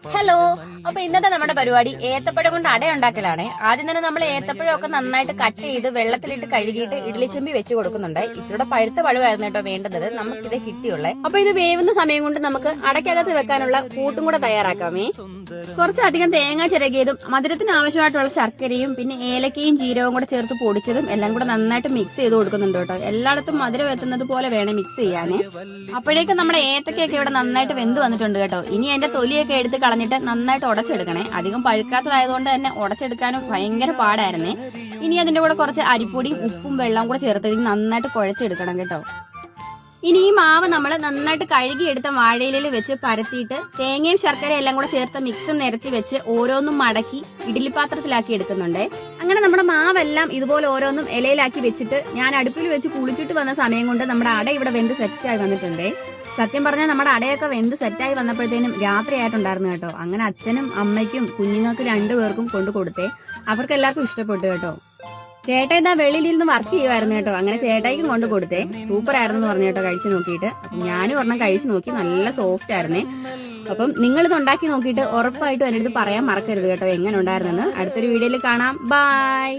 Hello. അപ്പൊ ഇന്നത്തെ നമ്മുടെ പരിപാടി ഏത്തപ്പഴം കൊണ്ട് അട ഉണ്ടാക്കലാണ്. ആദ്യം തന്നെ നമ്മൾ ഏത്തപ്പഴം ഒക്കെ നന്നായിട്ട് കട്ട് ചെയ്ത് വെള്ളത്തിലിട്ട് കഴുകിയിട്ട് ഇഡ്ഡലി ചെമ്പി വെച്ച് കൊടുക്കുന്നുണ്ട്. ഇച്ചിരി പഴുത്ത പഴമായിരുന്നു കേട്ടോ വേണ്ടത്, നമുക്കിത് കിട്ടിയുള്ളേ. അപ്പൊ ഇത് വേവുന്ന സമയം കൊണ്ട് നമുക്ക് അടയ്ക്കകത്ത് വെക്കാനുള്ള കൂട്ടും കൂടെ തയ്യാറാക്കാമേ. കുറച്ചധികം തേങ്ങ ചിരകിയതും മധുരത്തിന് ആവശ്യമായിട്ടുള്ള ശർക്കരയും പിന്നെ ഏലക്കയും ജീരകവും കൂടെ ചേർത്ത് പൊടിച്ചതും എല്ലാം കൂടെ നന്നായിട്ട് മിക്സ് ചെയ്ത് കൊടുക്കുന്നുണ്ട് കേട്ടോ. എല്ലായിടത്തും മധുരം എത്തുന്നത് പോലെ വേണം മിക്സ് ചെയ്യാനേ. അപ്പോഴേക്കും നമ്മുടെ ഏത്തക്കയൊക്കെ ഇവിടെ നന്നായിട്ട് വെന്ത് വന്നിട്ടുണ്ട് കേട്ടോ. ഇനി അതിന്റെ തൊലിയൊക്കെ എടുത്ത് കളഞ്ഞിട്ട് നന്നായിട്ട് ഉടച്ചെടുക്കണേ. അധികം പഴുക്കാത്തതായതുകൊണ്ട് തന്നെ ഉടച്ചെടുക്കാനും ഭയങ്കര പാടായിരുന്നേ. ഇനി അതിന്റെ കൂടെ കുറച്ച് അരിപ്പൊടിയും ഉപ്പും വെള്ളവും കൂടെ ചേർത്ത് നന്നായിട്ട് കുഴച്ചെടുക്കണം കേട്ടോ. ഇനി ഈ മാവ് നമ്മൾ നന്നായിട്ട് കഴുകിയെടുത്ത വാഴയിലയിൽ വെച്ച് പരത്തിയിട്ട് തേങ്ങയും ശർക്കരയും എല്ലാം കൂടെ ചേർത്ത് മിക്സും നിരത്തി വെച്ച് ഓരോന്നും മടക്കി ഇഡ്ഡലിപ്പാത്രത്തിലാക്കി എടുക്കുന്നുണ്ട്. അങ്ങനെ നമ്മുടെ മാവെല്ലാം ഇതുപോലെ ഓരോന്നും ഇലയിലാക്കി വെച്ചിട്ട് ഞാൻ അടുപ്പിൽ വെച്ച് കുളിച്ചിട്ട് വന്ന സമയം കൊണ്ട് നമ്മുടെ അട ഇവിടെ വെന്ത് സെറ്റായി വന്നിട്ടുണ്ട്. സത്യം പറഞ്ഞാൽ നമ്മുടെ അടയൊക്കെ വെന്ത് സെറ്റായി വന്നപ്പോഴത്തേനും രാത്രിയായിട്ടുണ്ടായിരുന്നു കേട്ടോ. അങ്ങനെ അച്ഛനും അമ്മയ്ക്കും കുഞ്ഞുങ്ങൾക്ക് രണ്ടുപേർക്കും കൊണ്ടു കൊടുത്തേ. അവർക്ക് എല്ലാവർക്കും ഇഷ്ടപ്പെട്ടു കേട്ടോ. ചേട്ടാ ഇതാ വെളിയിൽ നിന്ന് വർക്ക് ചെയ്യുമായിരുന്നു കേട്ടോ. അങ്ങനെ ചേട്ടായിക്കും കൊണ്ട് കൊടുത്തേ. സൂപ്പർ ആയിരുന്നു എന്ന് പറഞ്ഞു കേട്ടോ കഴിച്ചു നോക്കിയിട്ട്. ഞാനും ഒരെണ്ണം കഴിച്ചു നോക്കി, നല്ല സോഫ്റ്റ് ആയിരുന്നേ. അപ്പം നിങ്ങളിത് ഉണ്ടാക്കി നോക്കിയിട്ട് ഉറപ്പായിട്ടും എൻ്റെ അടുത്ത് പറയാൻ മറക്കരുത് കേട്ടോ എങ്ങനെ ഉണ്ടായിരുന്നെന്ന്. അടുത്തൊരു വീഡിയോയിൽ കാണാം. ബൈ.